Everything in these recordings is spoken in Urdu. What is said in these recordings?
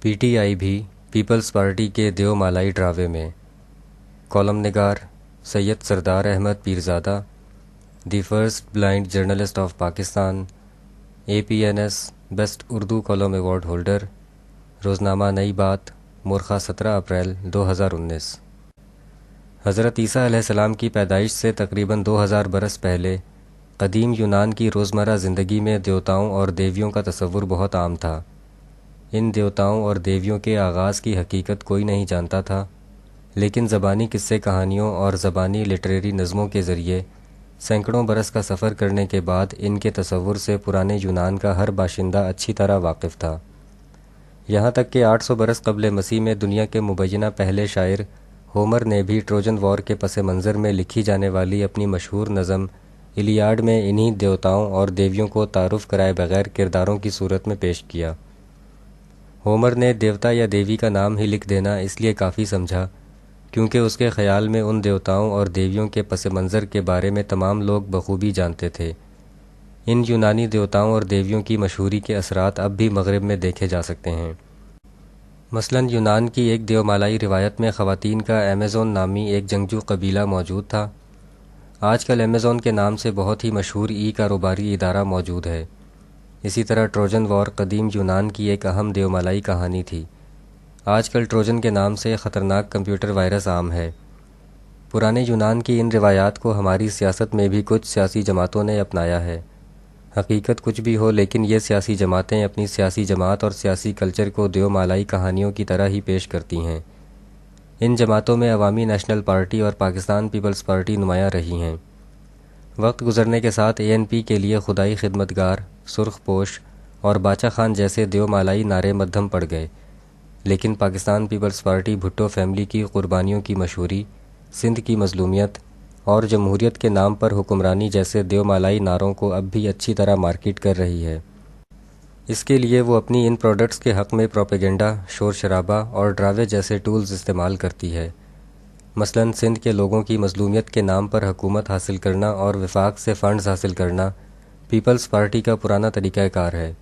پی ٹی آئی بھی پیپلز پارٹی کے دیومالائی ڈراوے میں۔ کالم نگار Syed Sardar Ahmed Pirzada, the first blind journalist of Pakistan, A P N S best Urdu column award holder, روزنامہ نئی بات، مورخہ 17 اپریل 2019۔ حضرت عیسیٰ علیہ السلام کی پیدائش سے تقریباً 2000 برس پہلے قدیم یونان کی روزمرہ زندگی میں دیوتاؤں اور دیویوں کا تصور بہت عام تھا۔ ان دیوتاؤں اور دیویوں کے آغاز کی حقیقت کوئی نہیں جانتا تھا، لیکن زبانی قصے کہانیوں اور زبانی لٹریری نظموں کے ذریعے سینکڑوں برس کا سفر کرنے کے بعد ان کے تصور سے پرانے یونان کا ہر باشندہ اچھی طرح واقف تھا۔ یہاں تک کہ 800 برس قبل مسیح میں دنیا کے مبینہ پہلے شاعر ہومر نے بھی ٹروجن وار کے پس منظر میں لکھی جانے والی اپنی مشہور نظم ایلیاڈ میں انہی دیوتاؤں اور دیویوں کو تعارف کرائے بغیر کرداروں کی صورت میں پیش کیا۔ ہومر نے دیوتا یا دیوی کا نام ہی لکھ دینا اس لیے کافی سمجھا کیونکہ اس کے خیال میں ان دیوتاؤں اور دیویوں کے پس منظر کے بارے میں تمام لوگ بخوبی جانتے تھے۔ ان یونانی دیوتاؤں اور دیویوں کی مشہوری کے اثرات اب بھی مغرب میں دیکھے جا سکتے ہیں۔ مثلاً یونان کی ایک دیومالائی روایت میں خواتین کا ایمیزون نامی ایک جنگجو قبیلہ موجود تھا۔ آج کل ایمیزون کے نام سے بہت ہی مشہور کاروباری ادارہ موجود ہے۔ اسی طرح ٹروجن وار قدیم یونان کی ایک اہم دیومالائی کہانی تھی۔ آج کل ٹروجن کے نام سے خطرناک کمپیوٹر وائرس عام ہے۔ پرانے یونان کی ان روایات کو ہماری سیاست میں بھی کچھ سیاسی جماعتوں نے اپنایا ہے۔ حقیقت کچھ بھی ہو، لیکن یہ سیاسی جماعتیں اپنی سیاسی جماعت اور سیاسی کلچر کو دیومالائی کہانیوں کی طرح ہی پیش کرتی ہیں۔ ان جماعتوں میں عوامی نیشنل پارٹی اور پاکستان پیپلز پارٹی نمایاں رہی ہیں۔ وقت گزرنے کے ساتھ اے این پی کے لیے خدائی خدمتگار، سرخ پوش اور باچا خان جیسے دیومالائی نعرے مدھم پڑ گئے، لیکن Pakistan peoples party Bhutto family کی قربانیوں کی مشہوری، سندھ کی مظلومیت اور جمہوریت کے نام پر حکمرانی جیسے دیومالائی نعروں کو اب بھی اچھی طرح مارکیٹ کر رہی ہے۔ اس کے لیے وہ اپنی ان پروڈکٹس کے حق میں پروپیگنڈا، شور شرابہ اور ڈراوے جیسے ٹولز استعمال کرتی ہے۔ مثلاً سندھ کے لوگوں کی مظلومیت کے نام پر حکومت حاصل کرنا اور وفاق سے فنڈز حاصل کرنا پیپلز پارٹی کا پرانا طریقہ کار ہے۔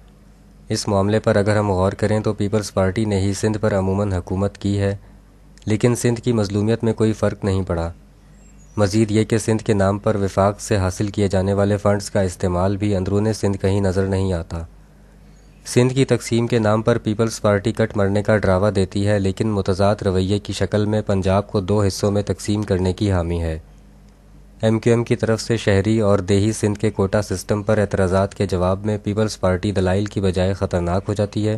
اس معاملے پر اگر ہم غور کریں تو پیپلز پارٹی نے ہی سندھ پر عموماً حکومت کی ہے، لیکن سندھ کی مظلومیت میں کوئی فرق نہیں پڑا۔ مزید یہ کہ سندھ کے نام پر وفاق سے حاصل کیے جانے والے فنڈز کا استعمال بھی اندرون سندھ کہیں نظر نہیں آتا۔ سندھ کی تقسیم کے نام پر پیپلز پارٹی کٹ مرنے کا ڈراوا دیتی ہے، لیکن متضاد رویے کی شکل میں پنجاب کو 2 حصوں میں تقسیم کرنے کی حامی ہے۔ ایم کیو ایم کی طرف سے شہری اور دیہی سندھ کے کوٹا سسٹم پر اعتراضات کے جواب میں پیپلز پارٹی دلائل کی بجائے خطرناک ہو جاتی ہے۔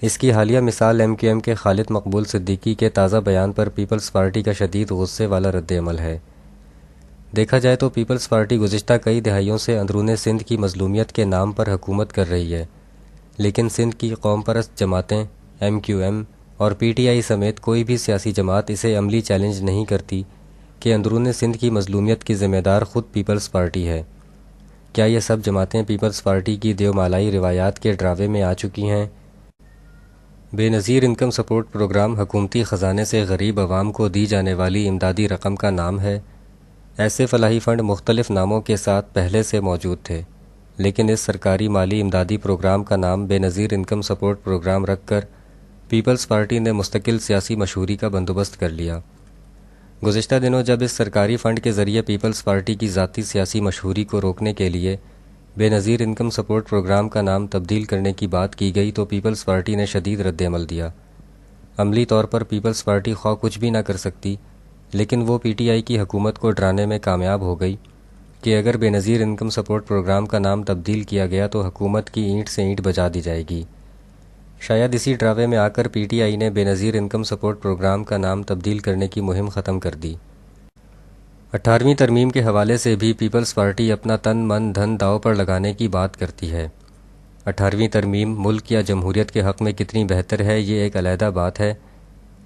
اس کی حالیہ مثال ایم کیو ایم کے خالد مقبول صدیقی کے تازہ بیان پر پیپلز پارٹی کا شدید غصے والا رد عمل ہے۔ دیکھا جائے تو پیپلز پارٹی گزشتہ کئی دہائیوں سے اندرون سندھ کی مظلومیت کے نام پر حکومت کر رہی ہے، لیکن سندھ کی قوم پرست جماعتیں، ایم کیو ایم اور پی ٹی آئی سمیت کوئی بھی سیاسی جماعت اسے عملی چیلنج نہیں کرتی کہ اندرون سندھ کی مظلومیت کی ذمہ دار خود پیپلز پارٹی ہے۔ کیا یہ سب جماعتیں پیپلز پارٹی کی دیومالائی روایات کے ڈراوے میں آ چکی ہیں؟ بے نظیر انکم سپورٹ پروگرام حکومتی خزانے سے غریب عوام کو دی جانے والی امدادی رقم کا نام ہے۔ ایسے فلاحی فنڈ مختلف ناموں کے ساتھ پہلے سے موجود تھے، لیکن اس سرکاری مالی امدادی پروگرام کا نام بے نظیر انکم سپورٹ پروگرام رکھ کر پیپلز پارٹی نے مستقل سیاسی مشہوری کا بندوبست کر لیا۔ گزشتہ دنوں جب اس سرکاری فنڈ کے ذریعے پیپلز پارٹی کی ذاتی سیاسی مشہوری کو روکنے کے لیے بے نظیر انکم سپورٹ پروگرام کا نام تبدیل کرنے کی بات کی گئی تو پیپلز پارٹی نے شدید رد عمل دیا۔ عملی طور پر پیپلز پارٹی خواہ کچھ بھی نہ کر سکتی، لیکن وہ پی ٹی آئی کی حکومت کو ڈرانے میں کامیاب ہو گئی کہ اگر بے نظیر انکم سپورٹ پروگرام کا نام تبدیل کیا گیا تو حکومت کی اینٹ سے اینٹ بجا دی جائے گی۔ شاید اسی ڈراوے میں آ کر پی ٹی آئی نے بے نظیر انکم سپورٹ پروگرام کا نام تبدیل کرنے کی مہم ختم کر دی۔ 18ویں ترمیم کے حوالے سے بھی پیپلز پارٹی اپنا تن من دھن داؤ پر لگانے کی بات کرتی ہے۔ 18ویں ترمیم ملک یا جمہوریت کے حق میں کتنی بہتر ہے یہ ایک علیحدہ بات ہے،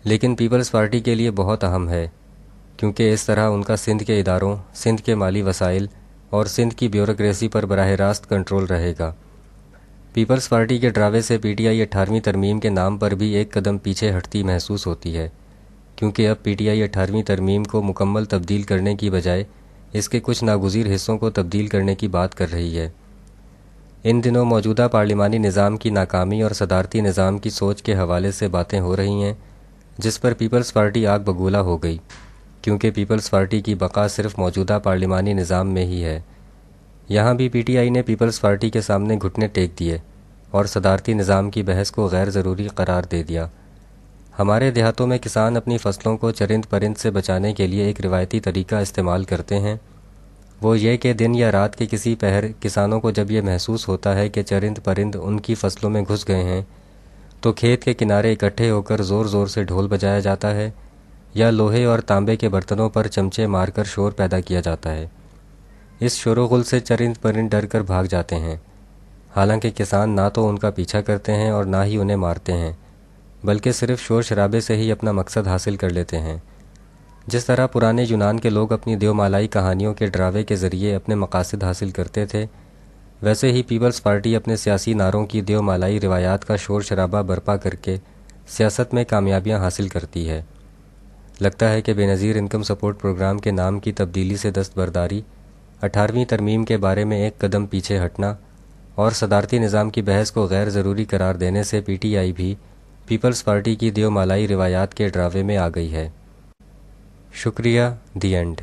لیکن پیپلز پارٹی کے لیے بہت اہم ہے، کیونکہ اس طرح ان کا سندھ کے اداروں، سندھ کے مالی وسائل اور سندھ کی بیوروکریسی پر براہ راست کنٹرول رہے گا۔ پیپلز پارٹی کے ڈراوے سے پی ٹی آئی 18ویں ترمیم کے نام پر بھی ایک قدم پیچھے ہٹتی محسوس ہوتی ہے، کیونکہ اب پی ٹی آئی 18ویں ترمیم کو مکمل تبدیل کرنے کی بجائے اس کے کچھ ناگزیر حصوں کو تبدیل کرنے کی بات کر رہی ہے۔ ان دنوں موجودہ پارلیمانی نظام کی ناکامی اور صدارتی نظام کی سوچ کے حوالے سے باتیں ہو رہی ہیں، جس پر پیپلز پارٹی آگ بگولا ہو گئی، کیونکہ پیپلز پارٹی کی بقا صرف موجودہ پارلیمانی نظام میں ہی ہے۔ یہاں بھی پی ٹی آئی نے پیپلز پارٹی کے سامنے گھٹنے ٹیک دیے اور صدارتی نظام کی بحث کو غیر ضروری قرار دے دیا۔ ہمارے دیہاتوں میں کسان اپنی فصلوں کو چرند پرند سے بچانے کے لیے ایک روایتی طریقہ استعمال کرتے ہیں، وہ یہ کہ دن یا رات کے کسی پہر کسانوں کو جب یہ محسوس ہوتا ہے کہ چرند پرند ان کی فصلوں میں گھس گئے ہیں تو کھیت کے کنارے اکٹھے ہو کر زور زور سے ڈھول بجایا جاتا ہے یا لوہے اور تانبے کے برتنوں پر چمچے مار کر شور پیدا کیا جاتا ہے۔ اس شور و غل سے چرند پرند ڈر کر بھاگ جاتے ہیں، حالانکہ کسان نہ تو ان کا پیچھا کرتے ہیں اور نہ ہی انہیں مارتے ہیں، بلکہ صرف شور شرابے سے ہی اپنا مقصد حاصل کر لیتے ہیں۔ جس طرح پرانے یونان کے لوگ اپنی دیومالائی کہانیوں کے ڈراوے کے ذریعے اپنے مقاصد حاصل کرتے تھے، ویسے ہی پیپلز پارٹی اپنے سیاسی نعروں کی دیومالائی روایات کا شور شرابہ برپا کر کے سیاست میں کامیابیاں حاصل کرتی ہے۔ لگتا ہے کہ بے نظیر انکم سپورٹ پروگرام کے نام کی تبدیلی سے دستبرداری، 18ویں ترمیم کے بارے میں ایک قدم پیچھے ہٹنا اور صدارتی نظام کی بحث کو غیر ضروری قرار دینے سے پی ٹی آئی بھی پیپلز پارٹی کی دیومالائی روایات کے ڈراوے میں آ گئی ہے۔ شکریہ، دی اینڈ۔